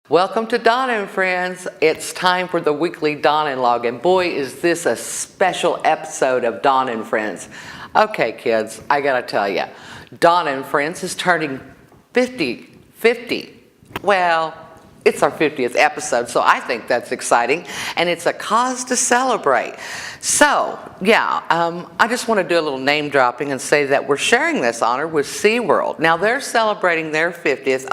Welcome to Donna and Friends. It's time for the weekly Donna Log, and boy, is this a special episode of Donna and Friends. Okay, kids, I gotta tell you, Donna and Friends is turning 50. Well, it's our 50th episode, so I think that's exciting, and it's a cause to celebrate. So, I just want to do a little name dropping and say that we're sharing this honor with SeaWorld. Now, they're celebrating their 50th.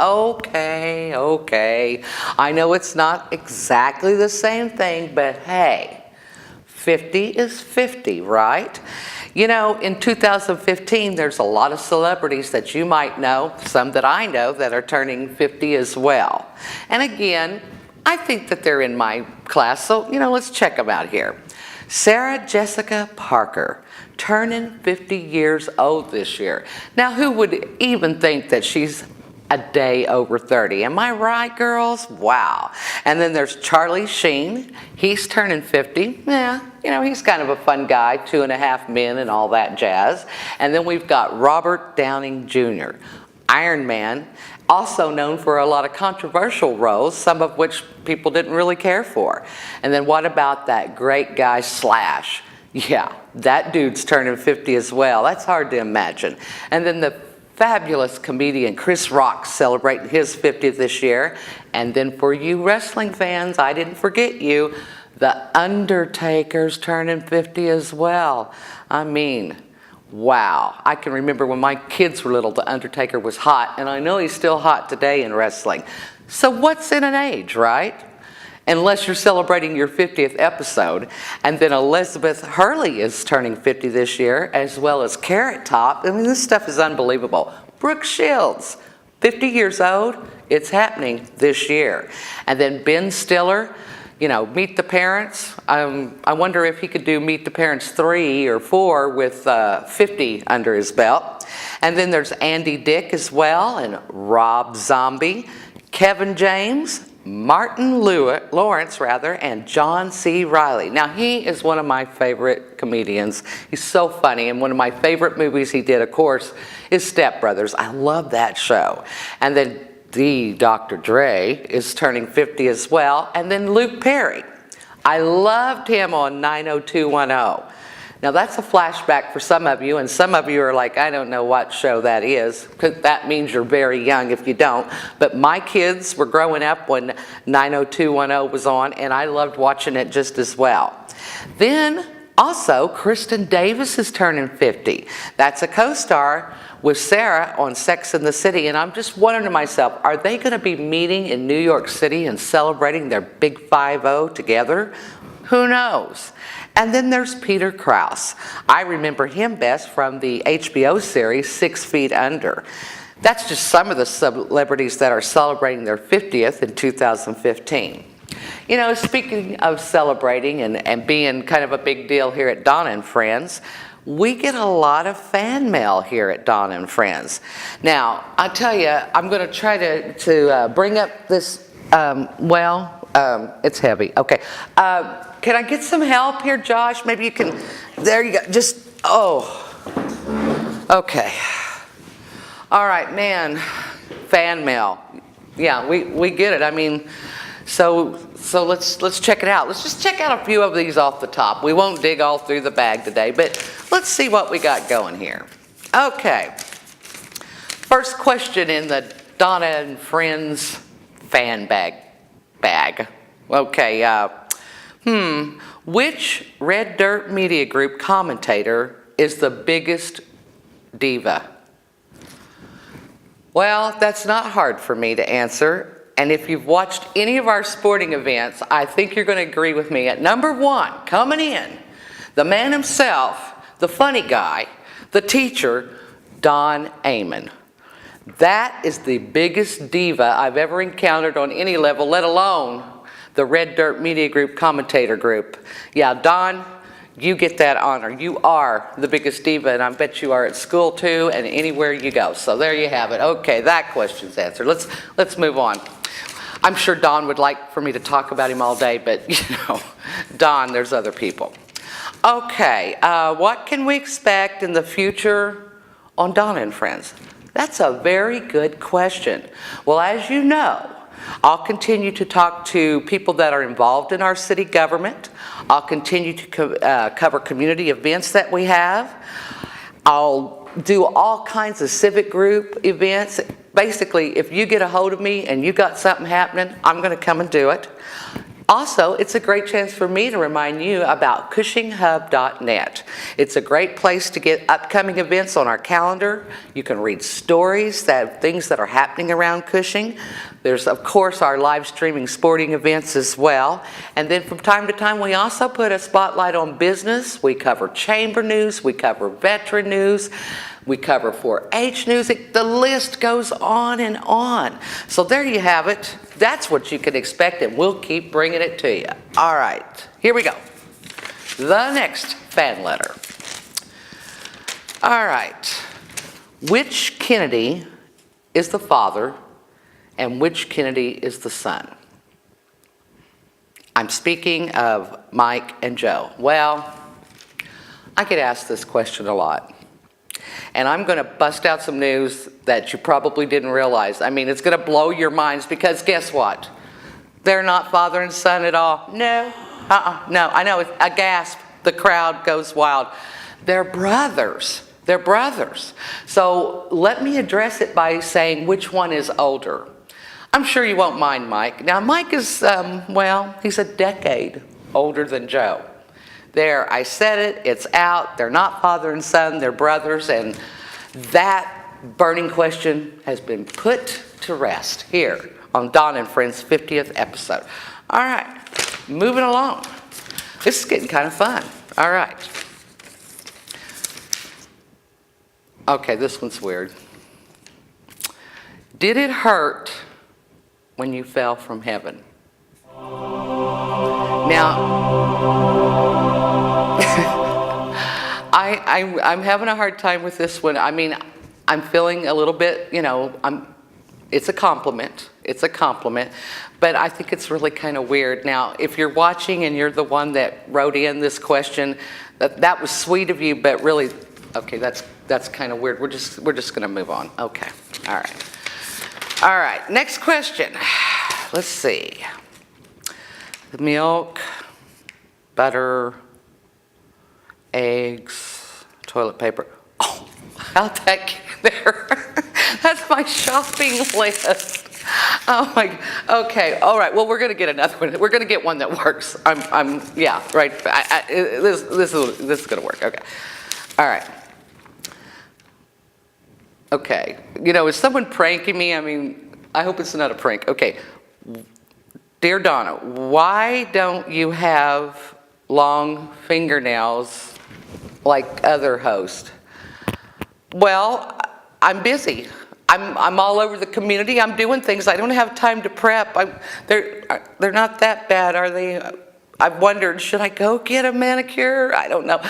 Okay. I know it's not exactly the same thing, but hey, 50 is 50, right? You know, in 2015, there's a lot of celebrities that you might know, some that I know, that are turning 50 as well. And again, I think that they're in my class, so, let's check them out here. Sarah Jessica Parker, turning 50 years old this year. Now, who would even think that she's a day over 30? Am I right, girls? Wow. And then there's Charlie Sheen. He's turning 50. Yeah, he's kind of a fun guy, 2.5 Men and all that jazz. And then we've got Robert Downey Jr., Iron Man, also known for a lot of controversial roles, some of which people didn't really care for. And then what about that great guy Slash? Yeah, that dude's turning 50 as well. That's hard to imagine. And then the fabulous comedian Chris Rock celebrating his 50th this year. And then for you wrestling fans, I didn't forget you, The Undertaker's turning 50 as well. I mean, wow. I can remember when my kids were little, The Undertaker was hot, and I know he's still hot today in wrestling. So what's in an age, right? Unless you're celebrating your 50th episode. And then Elizabeth Hurley is turning 50 this year, as well as Carrot Top. I mean, this stuff is unbelievable. Brooke Shields, 50 years old. It's happening this year. And then Ben Stiller, Meet the Parents. I wonder if he could do Meet the Parents 3 or 4 with 50 under his belt. And then there's Andy Dick as well, and Rob Zombie, Kevin James, Martin Lawrence, and John C. Reilly. Now, he is one of my favorite comedians. He's so funny, and one of my favorite movies he did, of course, is Step Brothers. I love that show. And then the Dr. Dre is turning 50 as well. And then Luke Perry. I loved him on 90210. Now, that's a flashback for some of you, and some of you are like, I don't know what show that is. That means you're very young if you don't. But my kids were growing up when 90210 was on, and I loved watching it just as well. Then, also, Kristen Davis is turning 50. That's a co-star with Sarah on Sex and the City, and I'm just wondering to myself, are they going to be meeting in New York City and celebrating their big 5-0 together? Who knows? And then there's Peter Krause. I remember him best from the HBO series 6 Feet Under. That's just some of the celebrities that are celebrating their 50th in 2015. Speaking of celebrating and being kind of a big deal here at Donna and Friends, we get a lot of fan mail here at Donna and Friends. Now, I tell you, I'm going to try to bring up this, it's heavy. Okay. Can I get some help here, Josh? Maybe you can, there you go. Okay. All right, man, fan mail. Yeah, we get it. I mean, so let's check it out. Let's just check out a few of these off the top. We won't dig all through the bag today, but let's see what we got going here. Okay. First question in the Donna and Friends fan bag. Okay. Which Red Dirt Media Group commentator is the biggest diva? Well, that's not hard for me to answer. And if you've watched any of our sporting events, I think you're going to agree with me. At number 1, coming in, the man himself, the funny guy, the teacher, Don Amon. That is the biggest diva I've ever encountered on any level, let alone the Red Dirt Media Group commentator group. Yeah, Don, you get that honor. You are the biggest diva, and I bet you are at school too and anywhere you go. So there you have it. Okay, that question's answered. Let's move on. I'm sure Don would like for me to talk about him all day, but Don, there's other people. Okay, what can we expect in the future on Donna and Friends? That's a very good question. Well, as you know, I'll continue to talk to people that are involved in our city government. I'll continue to cover community events that we have. I'll do all kinds of civic group events. Basically, if you get a hold of me and you got something happening, I'm going to come and do it. Also, it's a great chance for me to remind you about CushingHub.net. It's a great place to get upcoming events on our calendar. You can read stories, things that are happening around Cushing. There's, of course, our live streaming sporting events as well. And then from time to time, we also put a spotlight on business. We cover chamber news. We cover veteran news. We cover 4-H news. The list goes on and on. So there you have it. That's what you can expect, and we'll keep bringing it to you. All right, here we go. The next fan letter. All right. Which Kennedy is the father and which Kennedy is the son? I'm speaking of Mike and Joe. Well, I get asked this question a lot. And I'm going to bust out some news that you probably didn't realize. I mean, it's going to blow your minds because guess what? They're not father and son at all. No. No. I know. A gasp. The crowd goes wild. They're brothers. They're brothers. So let me address it by saying which one is older. I'm sure you won't mind Mike. Now, Mike is, well, he's a decade older than Joe. There, I said it, it's out. They're not father and son, they're brothers, and that burning question has been put to rest here on Donna and Friends' 50th episode. All right, moving along. This is getting kind of fun. All right. Okay, this one's weird. Did it hurt when you fell from heaven? Now, I'm having a hard time with this one. I mean, I'm feeling a little bit, it's a compliment. It's a compliment. But I think it's really kind of weird. Now, if you're watching and you're the one that wrote in this question, that was sweet of you, but really, okay, that's kind of weird. We're just going to move on. Okay. All right. All right. Next question. Let's see. The milk, butter, eggs, toilet paper. Oh, how'd that get there? That's my shopping list. Oh my, okay, all right. Well, we're gonna get another one. We're gonna get one that works. Yeah, right. This is gonna work. Okay, all right. Okay, is someone pranking me? I mean, I hope it's not a prank. Okay, dear Donna, why don't you have long fingernails like other hosts? Well, I'm busy. I'm all over the community. I'm doing things. I don't have time to prep. They're not that bad, are they? I've wondered, should I go get a manicure? I don't know.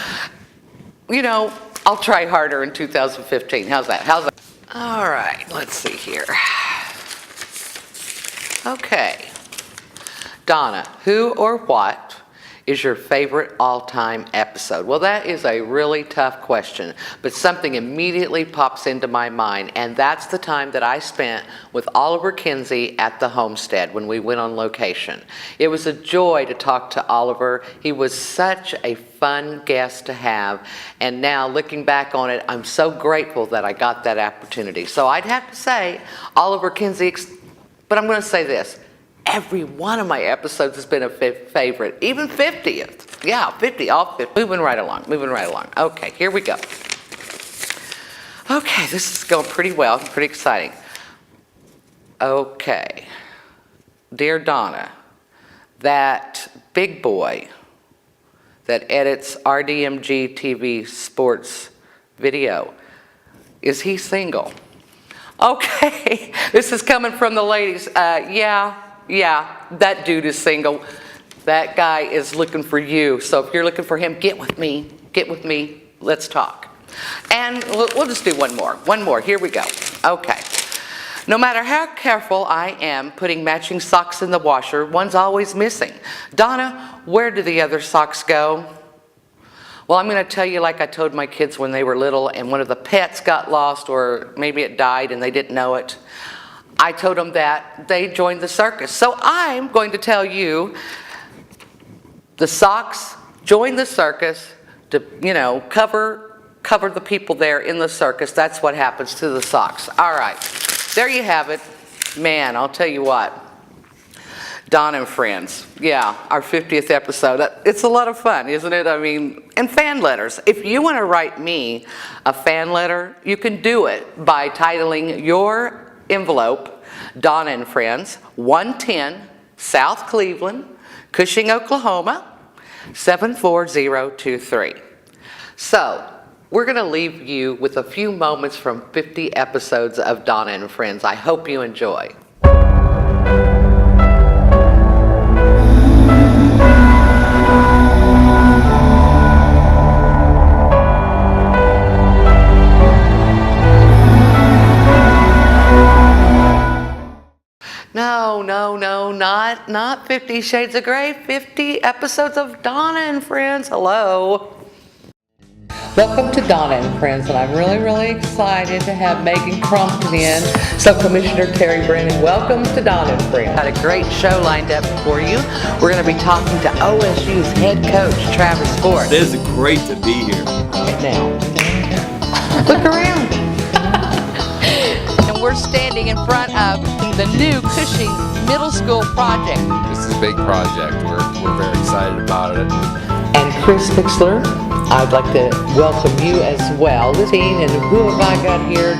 I'll try harder in 2015. How's that? All right, let's see here. Okay. Donna, who or what is your favorite all-time episode? Well, that is a really tough question, but something immediately pops into my mind, and that's the time that I spent with Oliver Kinsey at the homestead when we went on location. It was a joy to talk to Oliver. He was such a fun guest to have, and now looking back on it, I'm so grateful that I got that opportunity. So I'd have to say Oliver Kinsey, but I'm going to say this. Every one of my episodes has been a favorite, even 50th. Yeah, 50, all 50. Moving right along. Okay, here we go. Okay, this is going pretty well, pretty exciting. Okay, dear Donna, that big boy that edits RDMG TV sports video, is he single? Okay, this is coming from the ladies. Yeah, that dude is single. That guy is looking for you. So if you're looking for him, get with me. Let's talk. And we'll just do one more. Here we go. Okay. No matter how careful I am putting matching socks in the washer, one's always missing. Donna, where do the other socks go? Well, I'm going to tell you like I told my kids when they were little and one of the pets got lost or maybe it died and they didn't know it. I told them that they joined the circus. So I'm going to tell you, the socks joined the circus to, cover the people there in the circus. That's what happens to the socks. All right, there you have it. Man, I'll tell you what. Donna and Friends. Yeah, our 50th episode. It's a lot of fun, isn't it? I mean, and fan letters. If you want to write me a fan letter, you can do it by titling your envelope, Donna and Friends, 110 South Cleveland, Cushing, Oklahoma, 74023. So, we're going to leave you with a few moments from 50 episodes of Donna and Friends. I hope you enjoy. No, not 50 Shades of Grey, 50 episodes of Donna and Friends. Hello. Welcome to Donna and Friends, and I'm really excited to have Megan Crompton in. So Commissioner Terry Brennan, welcome to Donna and Friends. Got a great show lined up for you. We're going to be talking to OSU's head coach, Travis Ford. It is great to be here. Right now. Look around. And we're standing in front of the new Cushing Middle School project. This is a big project. We're very excited about it. And Chris Fixler, I'd like to welcome you as well. This team, and who have I got here?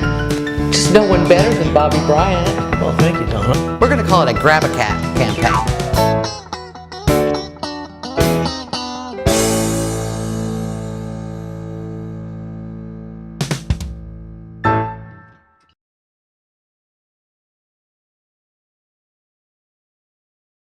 Just no one better than Bobby Bryant. Well, thank you, Donna. We're going to call it a Grab a Cat campaign.